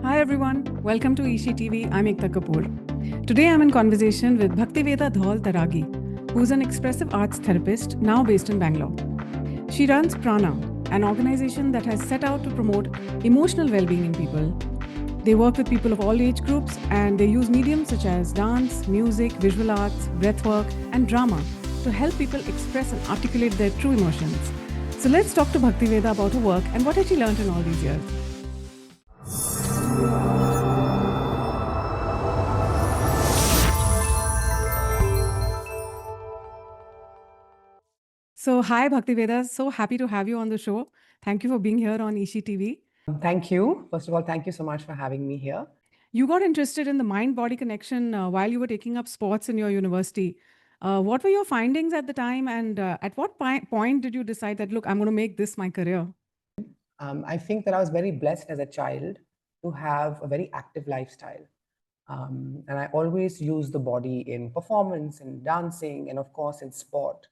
Hi everyone, welcome to Ishi TV. I'm Aekta Kapoor. Today I'm in conversation with Bhaktiveda Dhaul Taragi, who's an expressive arts therapist now based in Bangalore. She runs Praanah, an organization that has set out to promote emotional well-being in people. They work with people of all age groups and they use mediums such as dance, music, visual arts, breathwork, and drama to help people express and articulate their true emotions. So let's talk to Bhaktiveda about her work and what has she learned in all these years. So, hi Bhaktiveda, so happy to have you on the show. Thank you for being here on Ishi TV. Thank you. First of all, thank you so much for having me here. You got interested in the mind body connection while you were taking up sports in your university. What were your findings at the time, and at what point did you decide that, look, I'm going to make this my career? I think that I was very blessed as a child to have a very active lifestyle. And I always use the body in performance, in dancing, and of course in sport.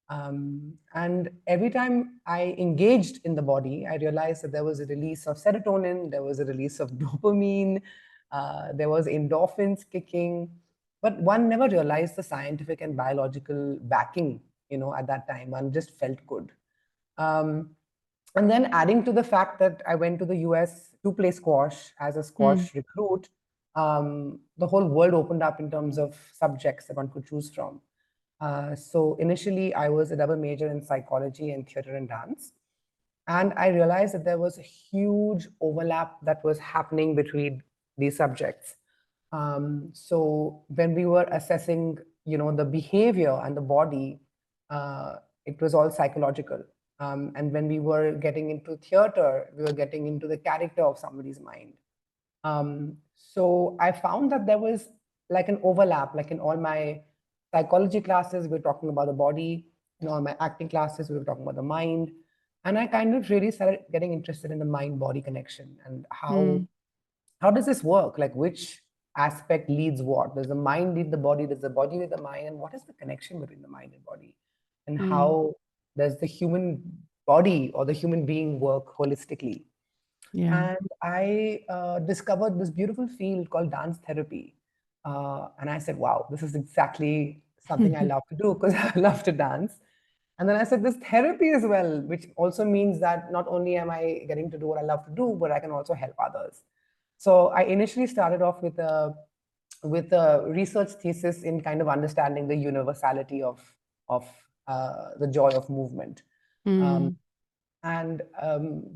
And every time I engaged in the body, I realized that there was a release of serotonin, there was a release of dopamine, there was endorphins kicking. But one never realized the scientific and biological backing, at that time. One just felt good. Um, and then adding to the fact that I went to the US to play squash as a Hmm. squash recruit, the whole world opened up in terms of subjects that one could choose from. So initially, I was a double major in psychology and theater and dance. And I realized that there was a huge overlap that was happening between these subjects. So when we were assessing, the behavior and the body, it was all psychological. And when we were getting into theater, we were getting into the character of somebody's mind. So I found that there was like an overlap, like in all my psychology classes, we were talking about the body. In all my acting classes, we were talking about the mind. And I kind of really started getting interested in the mind-body connection and Hmm. how does this work? Like which aspect leads what? Does the mind lead the body? Does the body lead the mind? And what is the connection between the mind and body? And Hmm. how does the human body or the human being work holistically? Yeah. And I discovered this beautiful field called dance therapy. And I said, wow, this is exactly something I love to do because I love to dance. And then I said, this therapy as well, which also means that not only am I getting to do what I love to do, but I can also help others. So I initially started off with a research thesis in kind of understanding the universality of the joy of movement. Um, Hmm. and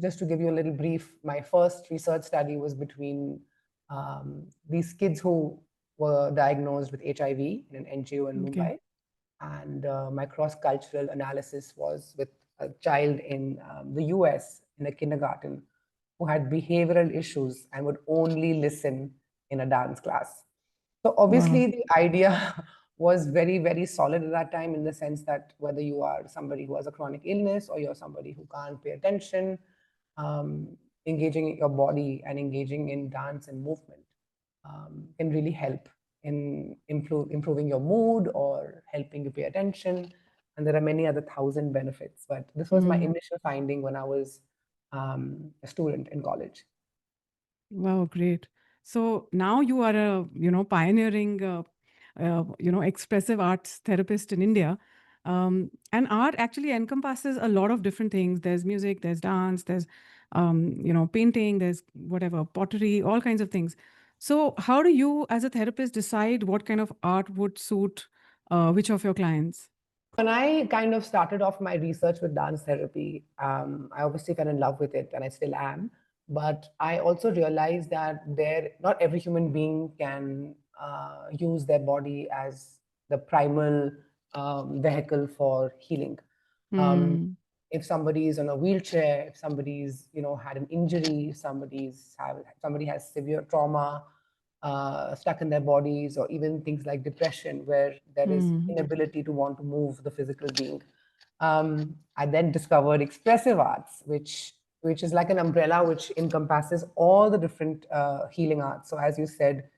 just to give you a little brief, my first research study was between these kids who were diagnosed with HIV in an NGO in Okay. Mumbai. And my cross cultural analysis was with a child in the US in a kindergarten who had behavioral issues and would only listen in a dance class. So Wow. obviously the idea was very, very solid at that time in the sense that whether you are somebody who has a chronic illness or you're somebody who can't pay attention, um, engaging in your body and engaging in dance and movement can really help in improving your mood or helping you pay attention. And there are many other thousand benefits. But this was my Hmm. initial finding when I was a student in college. Wow, great. So now you are a, pioneering, expressive arts therapist in India. And art actually encompasses a lot of different things. There's music, there's dance, there's, painting, there's whatever, pottery, all kinds of things. So how do you, as a therapist, decide what kind of art would suit which of your clients? When I kind of started off my research with dance therapy, I obviously fell in love with it, and I still am. But I also realized that not every human being can use their body as the primal vehicle for healing. Um, Hmm. if somebody is on a wheelchair, if somebody's had an injury, somebody has severe trauma, stuck in their bodies, or even things like depression, where there is Hmm. inability to want to move the physical being. I then discovered expressive arts, which is like an umbrella which encompasses all the different healing arts. So, as you said,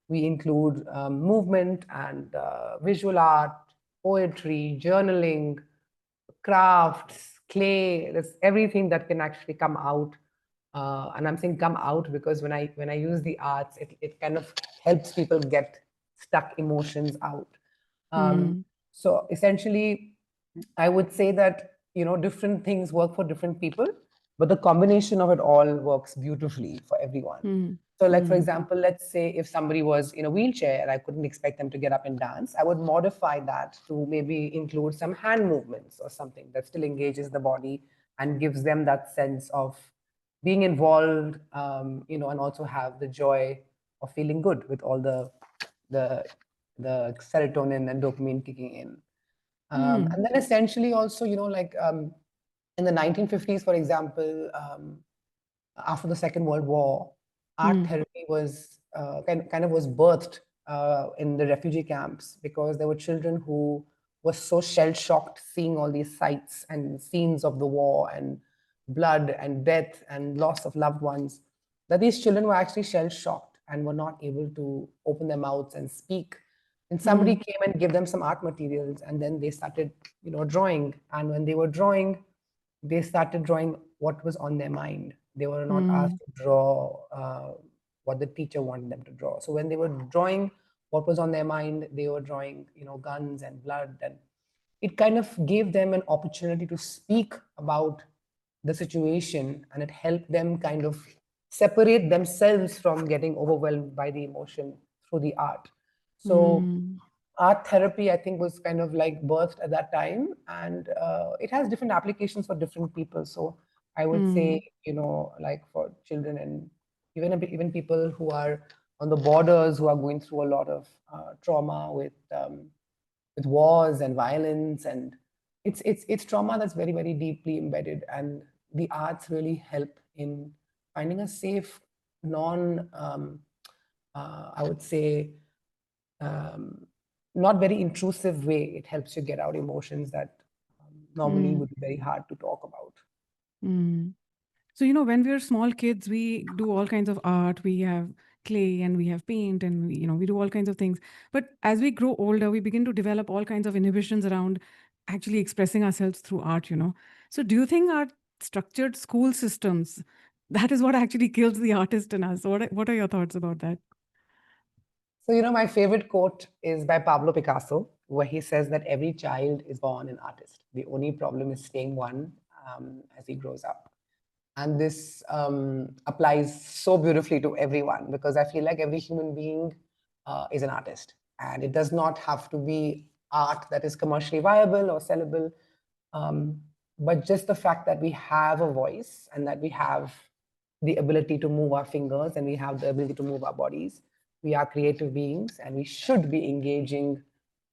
we include movement and visual art, poetry, journaling, crafts, clay. There's everything that can actually come out And I'm saying come out because when I use the arts, it kind of helps people get stuck emotions out. Um, Mm, so essentially, I would say that different things work for different people, but the combination of it all works beautifully for everyone. mm, So, like for mm, example, let's say if somebody was in a wheelchair and I couldn't expect them to get up and dance, I would modify that to maybe include some hand movements or something that still engages the body and gives them that sense of being involved, and also have the joy of feeling good with all the the serotonin and dopamine kicking in. mm, And then essentially also, like in the 1950s, for example, after the Second World War, art mm, therapy was kind of was birthed in the refugee camps because there were children who were so shell shocked seeing all these sights and scenes of the war and blood and death and loss of loved ones, that these children were actually shell shocked and were not able to open their mouths and speak. And somebody mm, came and gave them some art materials, and then they started, drawing. And when they were drawing, they started drawing what was on their mind. They were not asked mm, to draw what the teacher wanted them to draw. So when they were drawing what was on their mind, they were drawing, guns and blood, and it kind of gave them an opportunity to speak about the situation, and it helped them kind of separate themselves from getting overwhelmed by the emotion through the art. So mm, art therapy, I think, was kind of like birthed at that time, and it has different applications for different people. So I would say, mm, like for children and even people who are on the borders, who are going through a lot of trauma with wars and violence, and it's trauma that's very, very deeply embedded, and the arts really help in finding a safe, non I would say, um, not very intrusive way. It helps you get out emotions that normally mm, would be very hard to talk about. mm. So, when we are small kids, we do all kinds of art. We have clay and we have paint and we do all kinds of things. But as we grow older, we begin to develop all kinds of inhibitions around actually expressing ourselves through art. So, do you think our structured school systems, that is what actually kills the artist in us? What are your thoughts about that? So, my favorite quote is by Pablo Picasso, where he says that every child is born an artist. The only problem is staying one as he grows up. And this applies so beautifully to everyone, because I feel like every human being is an artist. And it does not have to be art that is commercially viable or sellable. Um, but just the fact that we have a voice and that we have the ability to move our fingers and we have the ability to move our bodies, we are creative beings, and we should be engaging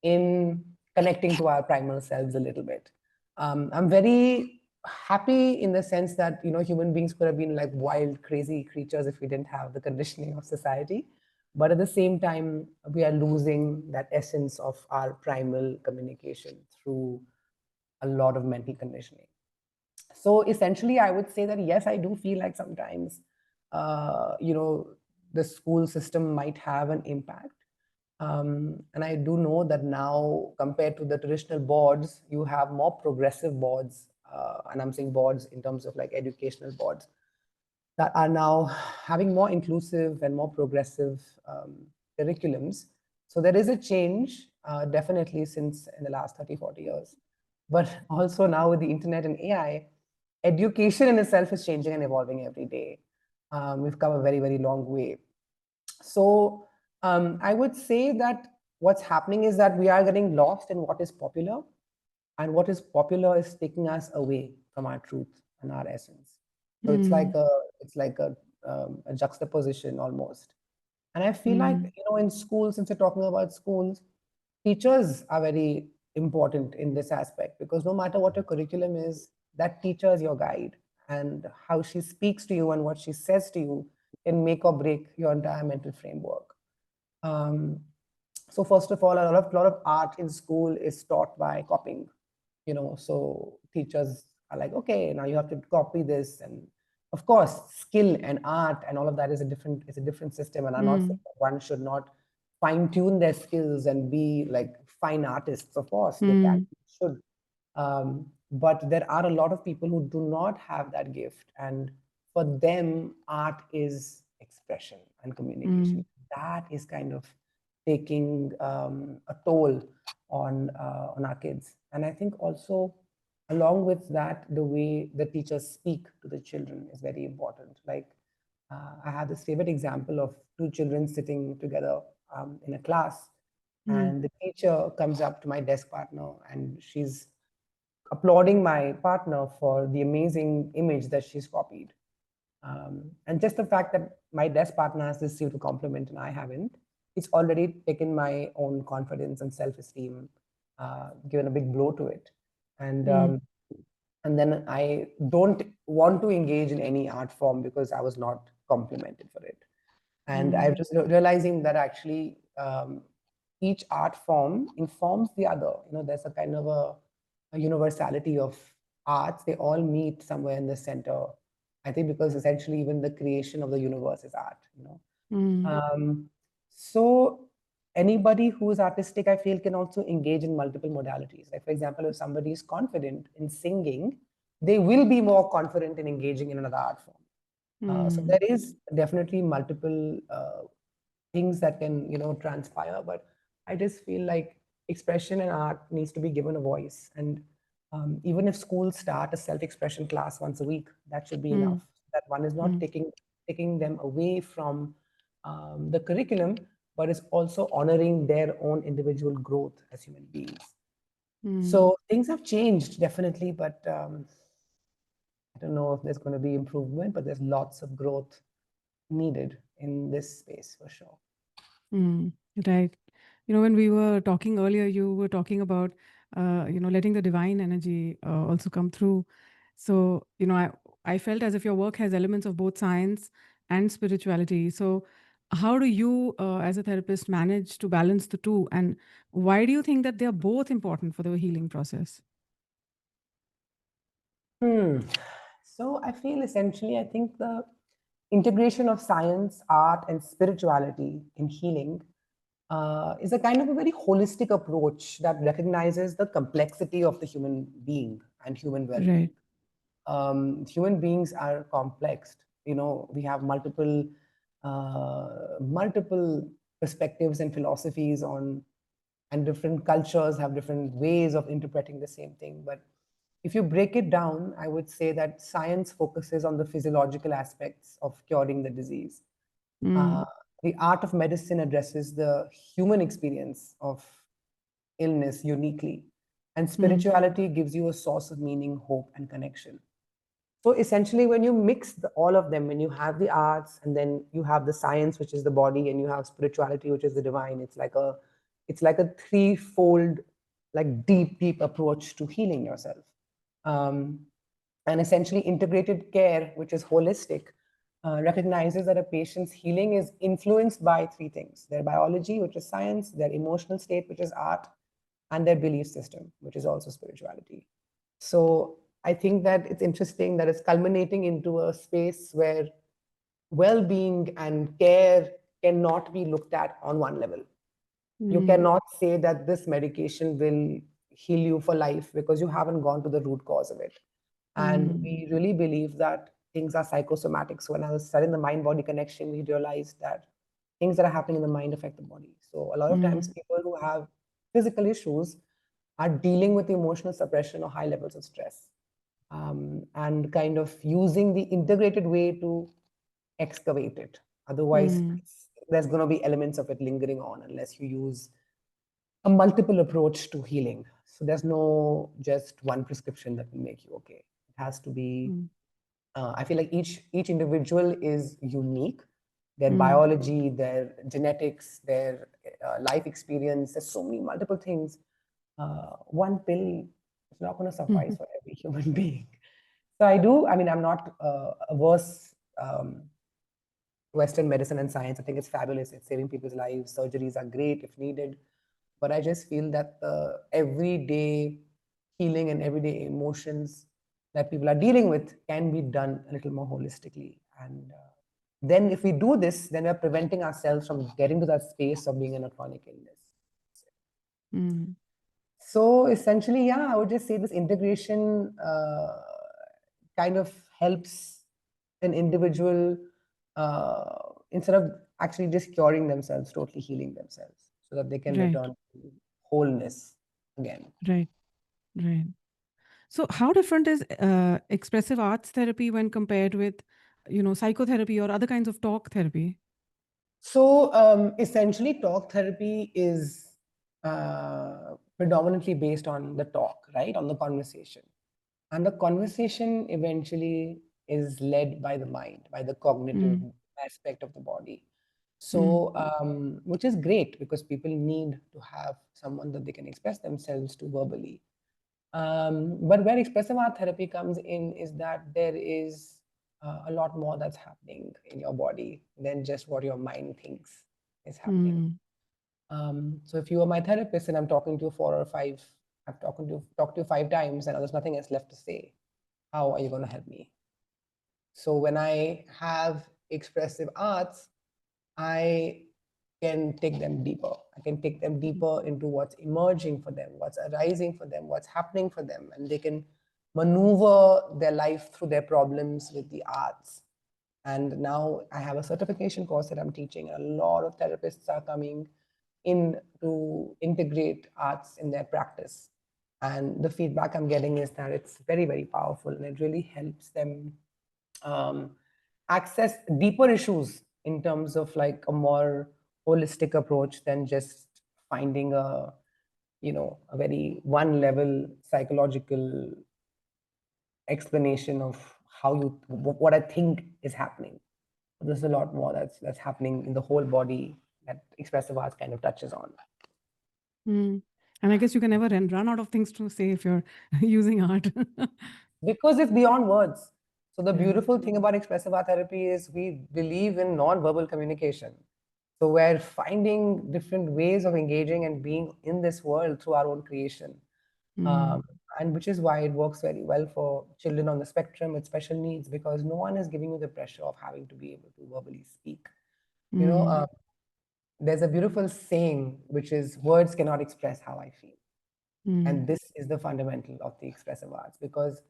in connecting to our primal selves a little bit. I'm very happy in the sense that human beings could have been like wild, crazy creatures if we didn't have the conditioning of society. But at the same time, we are losing that essence of our primal communication through a lot of mental conditioning. So essentially, I would say that yes, I do feel like sometimes, the school system might have an impact. And I do know that now, compared to the traditional boards, you have more progressive boards. And I'm saying boards in terms of like educational boards that are now having more inclusive and more progressive curriculums. So there is a change, definitely, since in the last 30, 40 years. But also now with the internet and AI, education in itself is changing and evolving every day. We've come a very, very long way. So I would say that what's happening is that we are getting lost in what is popular, and what is popular is taking us away from our truth and our essence. So Mm, it's like a juxtaposition almost. And I feel like, mm, in schools, since we're talking about schools, teachers are very important in this aspect, because no matter what your curriculum is, that teacher is your guide, and how she speaks to you and what she says to you can make or break your entire mental framework. Um, so first of all, a lot of art in school is taught by copying. So teachers are like, okay, now you have to copy this, and of course, skill and art and all of that is a different system. And I'm not saying mm, that one should not fine tune their skills and be like fine artists. Of course, they can, mm, should. But there are a lot of people who do not have that gift, and for them, art is expression and communication. That is kind of taking a toll on our kids. And I think also, along with that, the way the teachers speak to the children is very important. Like, I have this favorite example of two children sitting together in a class, and the teacher comes up to my desk partner and she's applauding my partner for the amazing image that she's copied. And just the fact that my desk partner has received a compliment and I haven't, it's already taken my own confidence and self-esteem, given a big blow to it. And then I don't want to engage in any art form because I was not complimented for it. And I was just realizing that actually each art form informs the other. There's a kind of a universality of arts. They all meet somewhere in the center. I think because essentially even the creation of the universe is art. So anybody who is artistic, I feel, can also engage in multiple modalities. Like, for example, if somebody is confident in singing, they will be more confident in engaging in another art form. So there is definitely multiple things that can, transpire. But I just feel like expression and art needs to be given a voice. And even if schools start a self-expression class once a week, that should be enough. That one is not taking them away from the curriculum, but is also honoring their own individual growth as human beings. So things have changed definitely, but I don't know if there's going to be improvement, but there's lots of growth needed in this space for sure. Right. When we were talking earlier, you were talking about, letting the divine energy also come through. So, I felt as if your work has elements of both science and spirituality. So, how do you, as a therapist, manage to balance the two? And why do you think that they are both important for the healing process? So I feel essentially, I think the integration of science, art, and spirituality in healing is a kind of a very holistic approach that recognizes the complexity of the human being and human well-being. Right. Human beings are complex. We have multiple perspectives and philosophies on, and different cultures have different ways of interpreting the same thing. But if you break it down, I would say that science focuses on the physiological aspects of curing the disease. Uh, the art of medicine addresses the human experience of illness uniquely, and spirituality gives you a source of meaning, hope, and connection. So essentially, when you mix all of them, when you have the arts and then you have the science, which is the body, and you have spirituality, which is the divine, it's like a threefold, like deep approach to healing yourself. Um, and essentially, integrated care, which is holistic, recognizes that a patient's healing is influenced by three things: their biology, which is science; their emotional state, which is art; and their belief system, which is also spirituality. So I think that it's interesting that it's culminating into a space where well-being and care cannot be looked at on one level. You cannot say that this medication will heal you for life because you haven't gone to the root cause of it. And we really believe that things are psychosomatic. So when I was studying the mind-body connection, we realized that things that are happening in the mind affect the body. So a lot of times people who have physical issues are dealing with emotional suppression or high levels of stress, and kind of using the integrated way to excavate it. Otherwise, there's going to be elements of it lingering on unless you use a multiple approach to healing. So there's no just one prescription that will make you okay. It has to be. I feel like each individual is unique. Their biology, their genetics, their life experience. There's so many multiple things. One pill is not going to suffice for every human being. So I do. I mean, I'm not averse. Western medicine and science. I think it's fabulous. It's saving people's lives. Surgeries are great if needed. But I just feel that the everyday healing and everyday emotions that people are dealing with can be done a little more holistically. And then if we do this, then we're preventing ourselves from getting to that space of being in a chronic illness. So essentially, yeah, I would just say this integration kind of helps an individual, instead of actually just curing themselves, totally healing themselves so that they can Right. return to wholeness again. Right. Right. So, how different is expressive arts therapy when compared with, psychotherapy or other kinds of talk therapy? So essentially, talk therapy is predominantly based on the talk, right? On the conversation. And the conversation eventually is led by the mind, by the cognitive Mm, aspect of the body. mm, So, which is great because people need to have someone that they can express themselves to verbally. But where expressive art therapy comes in is that there is a lot more that's happening in your body than just what your mind thinks is happening. mm, So if you are my therapist and I'm talking to you 4 or 5, I've talked to you 5 times and there's nothing else left to say. How are you going to help me? So when I have expressive arts, I can take them deeper. I can take them deeper into what's emerging for them, what's arising for them, what's happening for them, and they can maneuver their life through their problems with the arts. And now I have a certification course that I'm teaching, and a lot of therapists are coming in to integrate arts in their practice. And the feedback I'm getting is that it's very, very powerful and it really helps them um, access deeper issues in terms of like a more holistic approach than just finding a very one level psychological explanation of how what I think is happening. There's a lot more that's happening in the whole body that expressive arts kind of touches on. mm. And I guess you can never run out of things to say if you're using art. Because it's beyond words. So the Yeah. beautiful thing about expressive art therapy is we believe in non-verbal communication. So we're finding different ways of engaging and being in this world through our own creation. Mm, Um, and which is why it works very well for children on the spectrum with special needs, because no one is giving you the pressure of having to be able to verbally speak. You know, mm, there's a beautiful saying which is words cannot express how I feel. mm, And this is the fundamental of the expressive arts because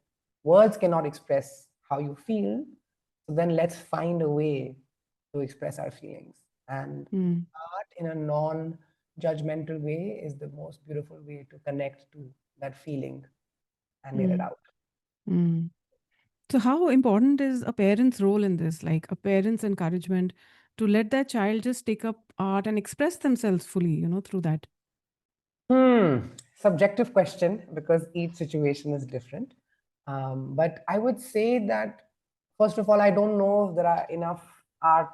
words cannot express how you feel. So then let's find a way to express our feelings. And mm, art in a non judgmental way is the most beautiful way to connect to that feeling and let it mm, out. mm. So, how important is a parent's role in this? Like a parent's encouragement to let their child just take up art and express themselves fully, through that? Subjective question because each situation is different. But I would say that, first of all, I don't know if there are enough art,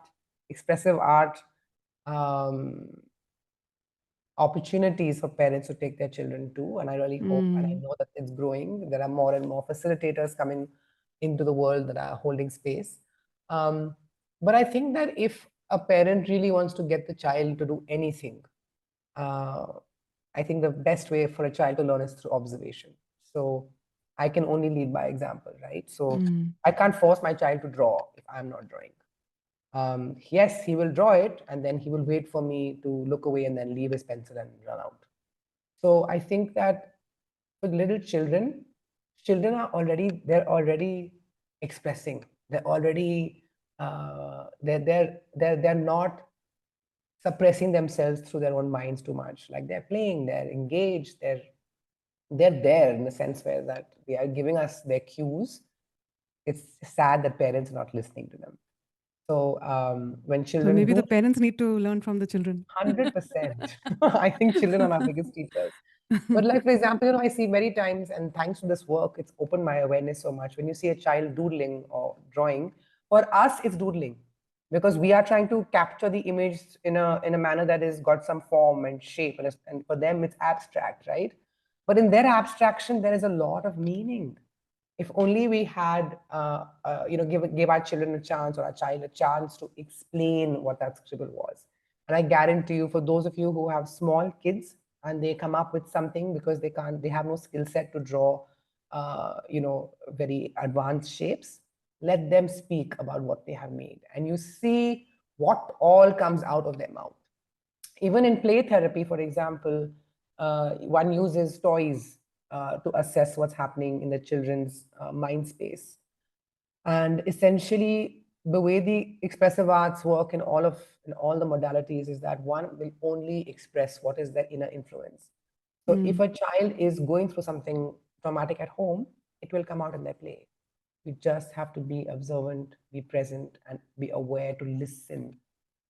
expressive art um, opportunities for parents to take their children to. And I really hope and I Mm, know that it's growing. There are more and more facilitators coming into the world that are holding space. Um, but I think that if a parent really wants to get the child to do anything, uh, I think the best way for a child to learn is through observation. So I can only lead by example, right? So mm, I can't force my child to draw if I'm not drawing. Yes, he will draw it and then he will wait for me to look away and then leave his pencil and run out. So I think that with little children, they're already expressing. They're already they're not suppressing themselves through their own minds too much. Like they're playing, they're engaged, they're there in the sense where that they are giving us their cues. It's sad that parents are not listening to them. So when so children maybe do the parents need to learn from the children. 100%. I think children are our biggest teachers. But like for example, I see many times, and thanks to this work, it's opened my awareness so much. When you see a child doodling or drawing, for us it's doodling because we are trying to capture the image in a manner that has got some form and shape, and for them it's abstract, right? But in their abstraction, there is a lot of meaning. If only we had give our children a chance or our child a chance to explain what that scribble was. And I guarantee you, for those of you who have small kids and they come up with something because they have no skill set to draw very advanced shapes, let them speak about what they have made and you see what all comes out of their mouth. Even in play therapy, for example, one uses toys to assess what's happening in the children's mind space. And essentially, the way the expressive arts work in all the modalities is that one will only express what is their inner influence. So if a child is going through something traumatic at home, it will come out in their play. We just have to be observant, be present, and be aware to listen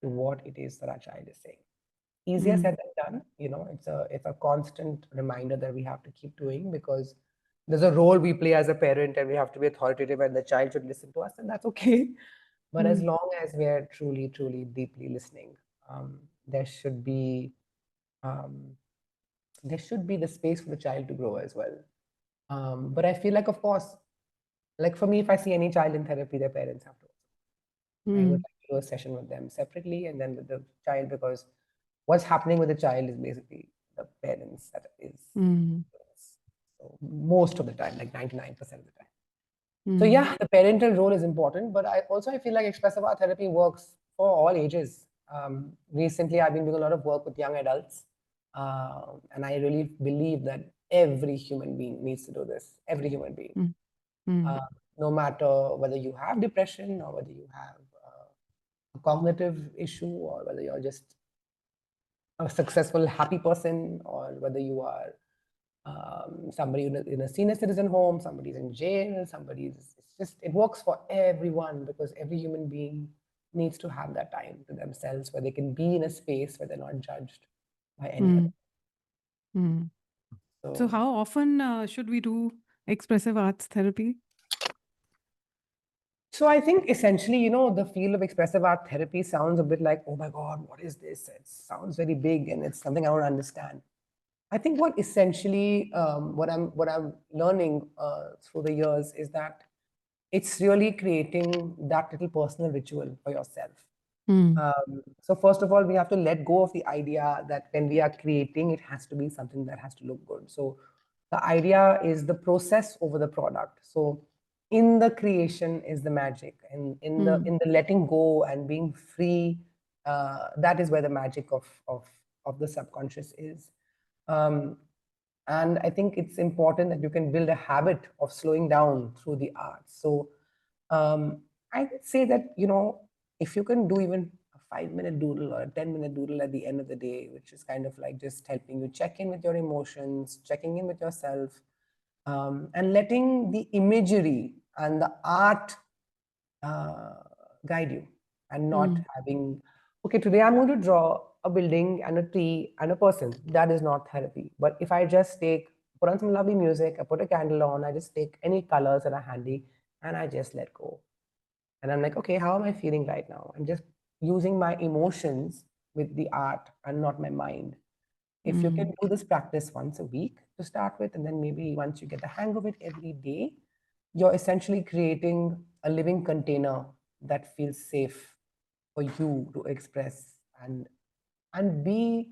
to what it is that our child is saying. Easier said than done. It's a constant reminder that we have to keep doing, because there's a role we play as a parent, and we have to be authoritative, and the child should listen to us, and that's okay. But as long as we're truly, truly, deeply listening, um, there should be um, there should be the space for the child to grow as well. But I feel like, of course, like for me, if I see any child in therapy, their parents have to. I would like to do a session with them separately and then with the child, because what's happening with the child is basically the parents that is. So most of the time, like 99% of the time. So yeah, the parental role is important, but I feel like expressive art therapy works for all ages. Recently, I've been doing a lot of work with young adults, and I really believe that every human being needs to do this. Every human being, uh, no matter whether you have depression or whether you have a cognitive issue, or whether you're just a successful, happy person, or whether you are somebody in a senior citizen home, somebody's in jail, it works for everyone, because every human being needs to have that time to themselves where they can be in a space where they're not judged by any other. So how often should we do expressive arts therapy? So I think essentially, the field of expressive art therapy sounds a bit like, oh my God, what is this? It sounds very big and it's something I don't understand. I think what essentially what I'm learning through the years is that it's really creating that little personal ritual for yourself. So first of all, we have to let go of the idea that when we are creating, it has to be something that has to look good. So the idea is the process over the product. So in the creation is the magic, and in the letting go and being free, that is where the magic of the subconscious is. Um, and I think it's important that you can build a habit of slowing down through the arts. So I would say that, if you can do even a 5-minute doodle or a 10-minute doodle at the end of the day, which is kind of like just helping you check in with your emotions, checking in with yourself, and letting the imagery and the art uh, guide you, and not having, okay, today I'm going to draw a building and a tree and a person. That is not therapy. But if I just put on some lovely music, I put a candle on, I just take any colors that are handy, and I just let go. And I'm like, okay, how am I feeling right now? I'm just using my emotions with the art and not my mind. If you can do this practice once a week to start with, and then maybe once you get the hang of it every day, you're essentially creating a living container that feels safe for you to express and be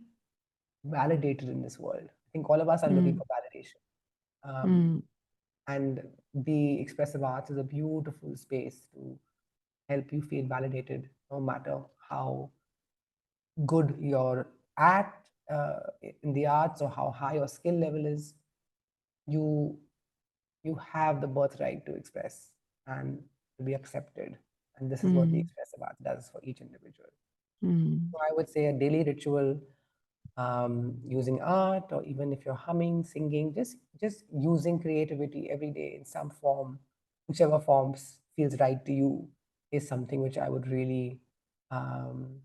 validated in this world. I think all of us are looking for validation. And the expressive arts is a beautiful space to help you feel validated, no matter how good you're at in the arts or how high your skill level is. You you have the birthright to express and to be accepted. And this is what the expressive art does for each individual. So I would say a daily ritual, using art, or even if you're humming, singing, just using creativity every day in some form, whichever forms feels right to you, is something which I would really um,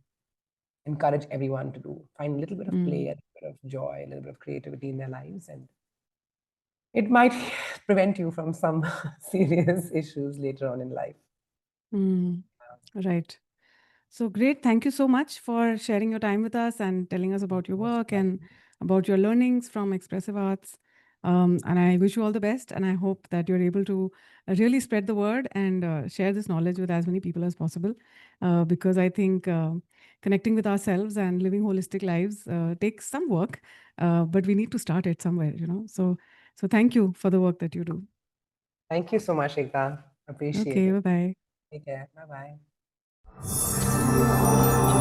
encourage everyone to do. Find a little bit of play, a little bit of joy, a little bit of creativity in their lives, and it might prevent you from some serious issues later on in life. Right. So great. Thank you so much for sharing your time with us and telling us about your work and about your learnings from expressive arts. And I wish you all the best. And I hope that you're able to really spread the word and share this knowledge with as many people as possible. Because I think connecting with ourselves and living holistic lives takes some work, but we need to start it somewhere, So thank you for the work that you do. Thank you so much, Ekta. Appreciate Okay, it. bye-bye. Take care. Bye bye.